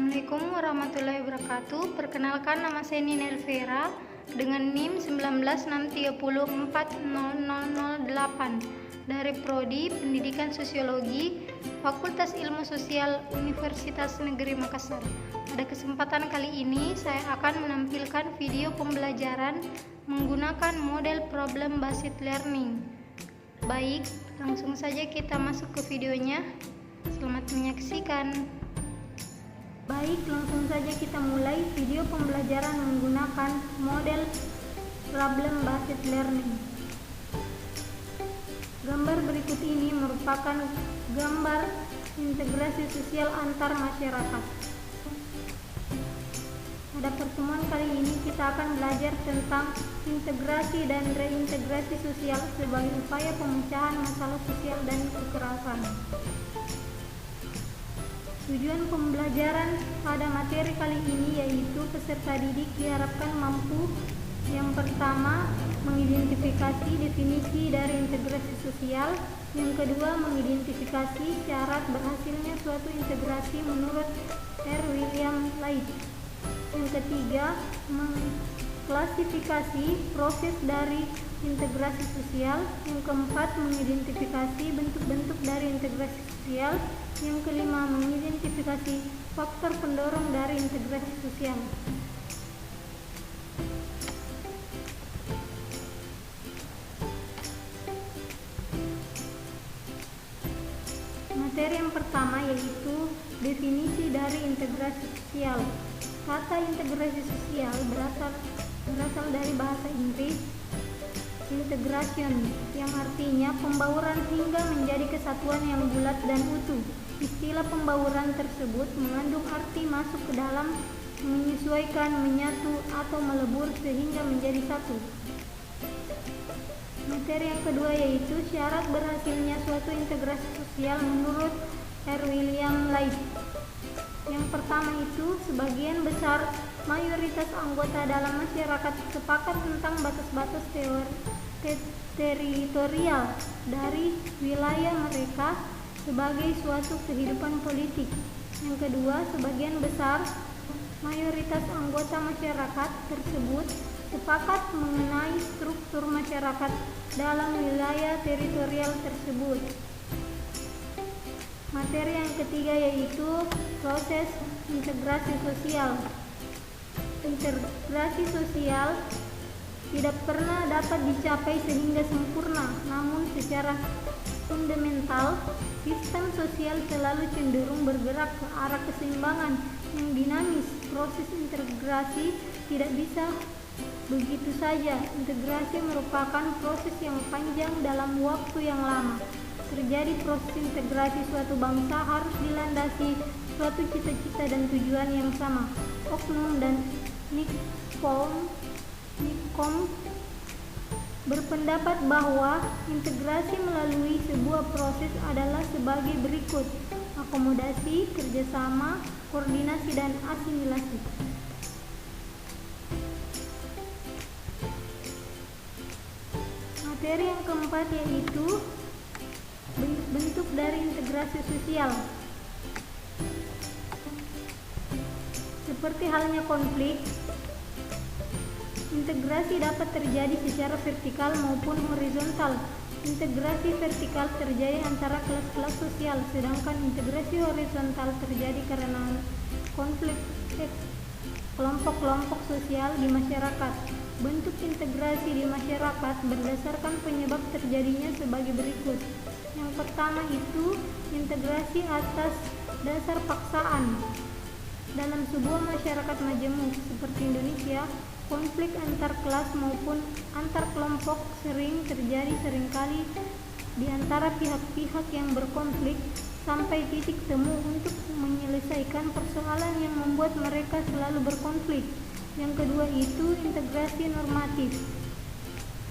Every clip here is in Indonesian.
Assalamualaikum warahmatullahi wabarakatuh. Perkenalkan, nama saya Nina Elvira dengan NIM 196340008 dari Prodi Pendidikan Sosiologi Fakultas Ilmu Sosial Universitas Negeri Makassar. Pada kesempatan kali ini saya akan menampilkan video pembelajaran menggunakan model problem based learning. Baik, langsung saja kita masuk ke videonya. Selamat menyaksikan. Baik, langsung saja kita mulai video pembelajaran menggunakan model problem based learning. Gambar berikut ini merupakan gambar integrasi sosial antar masyarakat. Pada pertemuan kali ini kita akan belajar tentang integrasi dan reintegrasi sosial sebagai upaya pemecahan masalah sosial dan kekerasan. Tujuan pembelajaran pada materi kali ini yaitu peserta didik diharapkan mampu yang pertama mengidentifikasi definisi dari integrasi sosial, yang kedua mengidentifikasi syarat berhasilnya suatu integrasi menurut R. William Light, yang ketiga mengklasifikasi proses dari integrasi sosial, yang keempat mengidentifikasi bentuk-bentuk dari integrasi sosial, yang kelima mengidentifikasi faktor pendorong dari integrasi sosial. Materi yang pertama yaitu definisi dari integrasi sosial. Kata integrasi sosial berasal dari bahasa Inggris integration, yang artinya pembauran hingga menjadi kesatuan yang bulat dan utuh. Istilah pembauran tersebut mengandung arti masuk ke dalam, menyesuaikan, menyatu, atau melebur sehingga menjadi satu. Materi yang kedua yaitu syarat berhasilnya suatu integrasi sosial menurut R. William Light. Yang pertama itu, sebagian besar mayoritas anggota dalam masyarakat sepakat tentang batas-batas teritorial dari wilayah mereka sebagai suatu kehidupan politik. Yang kedua, sebagian besar mayoritas anggota masyarakat tersebut sepakat mengenai struktur masyarakat dalam wilayah teritorial tersebut. Materi yang ketiga yaitu proses integrasi sosial. Integrasi sosial tidak pernah dapat dicapai sehingga sempurna, namun secara fundamental sistem sosial selalu cenderung bergerak ke arah keseimbangan yang dinamis. Proses integrasi tidak bisa begitu saja. Integrasi merupakan proses yang panjang dalam waktu yang lama. Terjadi proses integrasi suatu bangsa harus dilandasi suatu cita-cita dan tujuan yang sama. Oknum dan Nikom berpendapat bahwa integrasi melalui sebuah proses adalah sebagai berikut: akomodasi, kerjasama, koordinasi, dan asimilasi. Materi yang keempat yaitu bentuk dari integrasi sosial. Seperti halnya konflik, integrasi dapat terjadi secara vertikal maupun horizontal. Integrasi vertikal terjadi antara kelas-kelas sosial, sedangkan integrasi horizontal terjadi karena konflik kelompok-kelompok sosial di masyarakat. Bentuk integrasi di masyarakat berdasarkan penyebab terjadinya sebagai berikut. Yang pertama itu integrasi atas dasar paksaan. Dalam sebuah masyarakat majemuk seperti Indonesia, konflik antar kelas maupun antar kelompok sering terjadi, seringkali di antara pihak-pihak yang berkonflik sampai titik temu untuk menyelesaikan persoalan yang membuat mereka selalu berkonflik. Yang kedua itu integrasi normatif.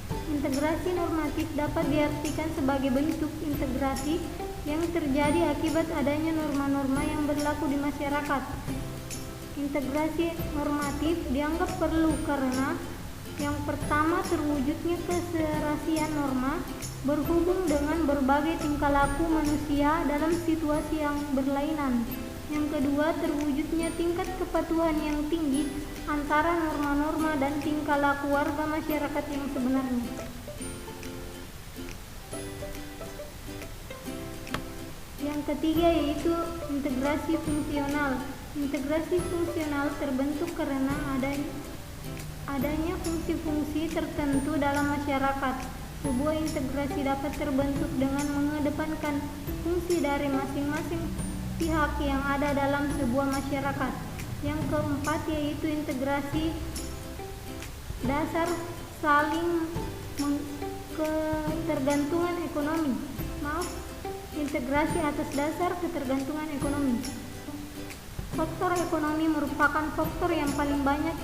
Integrasi normatif dapat diartikan sebagai bentuk integrasi yang terjadi akibat adanya norma-norma yang berlaku di masyarakat. Integrasi normatif dianggap perlu karena yang pertama, terwujudnya keserasian norma berhubung dengan berbagai tingkah laku manusia dalam situasi yang berlainan. Yang kedua, terwujudnya tingkat kepatuhan yang tinggi antara norma-norma dan tingkah laku warga masyarakat yang sebenarnya. Yang ketiga yaitu integrasi fungsional. Integrasi fungsional terbentuk karena adanya fungsi-fungsi tertentu dalam masyarakat. Sebuah integrasi dapat terbentuk dengan mengedepankan fungsi dari masing-masing pihak yang ada dalam sebuah masyarakat. Yang keempat yaitu integrasi dasar saling ketergantungan ekonomi. Integrasi atas dasar ketergantungan ekonomi. Faktor ekonomi merupakan faktor yang paling banyak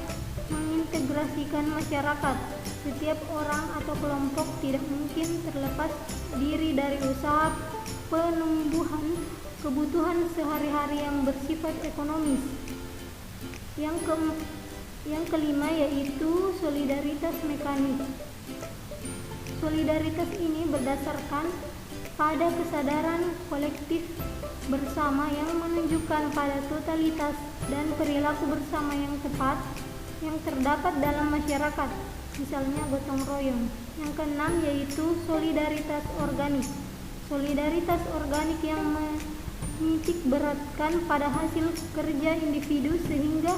mengintegrasikan masyarakat. Setiap orang atau kelompok tidak mungkin terlepas diri dari usaha penumbuhan kebutuhan sehari-hari yang bersifat ekonomis. Yang kelima yaitu solidaritas mekanis. Solidaritas ini berdasarkan pada kesadaran kolektif bersama yang menunjukkan pada totalitas dan perilaku bersama yang tepat yang terdapat dalam masyarakat, misalnya gotong royong. Yang keenam yaitu solidaritas organik. Solidaritas organik yang menitik beratkan pada hasil kerja individu, sehingga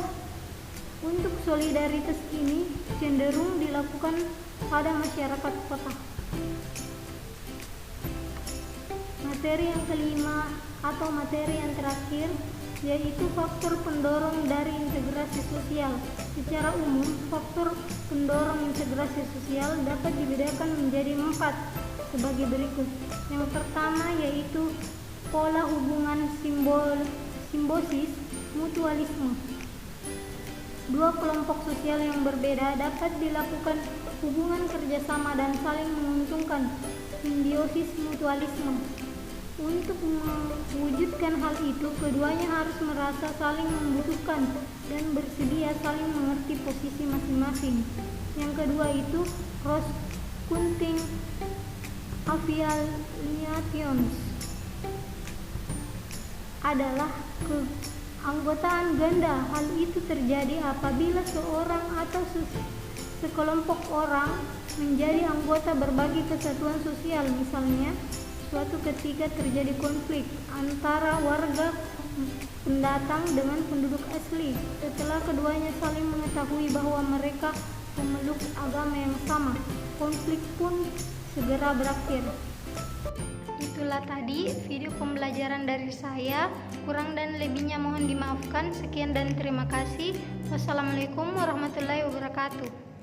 untuk solidaritas ini cenderung dilakukan pada masyarakat kota. Materi yang kelima atau materi yang terakhir yaitu faktor pendorong dari integrasi sosial. Secara umum, faktor pendorong integrasi sosial dapat dibedakan menjadi 4 sebagai berikut. Yang pertama yaitu pola hubungan simbiosis mutualisme. Dua kelompok sosial yang berbeda dapat dilakukan hubungan kerjasama dan saling menguntungkan, simbiosis mutualisme. Untuk mewujudkan hal itu, keduanya harus merasa saling membutuhkan dan bersedia saling mengerti posisi masing-masing. Yang kedua itu cross-cutting affiliations adalah keanggotaan ganda. Hal itu terjadi apabila seorang atau sekelompok orang menjadi anggota berbagai kesatuan sosial. Misalnya, suatu ketika terjadi konflik antara warga pendatang dengan penduduk asli. Setelah keduanya saling mengetahui bahwa mereka memeluk agama yang sama, konflik pun segera berakhir. Itulah tadi video pembelajaran dari saya. Kurang dan lebihnya mohon dimaafkan. Sekian dan terima kasih. Wassalamualaikum warahmatullahi wabarakatuh.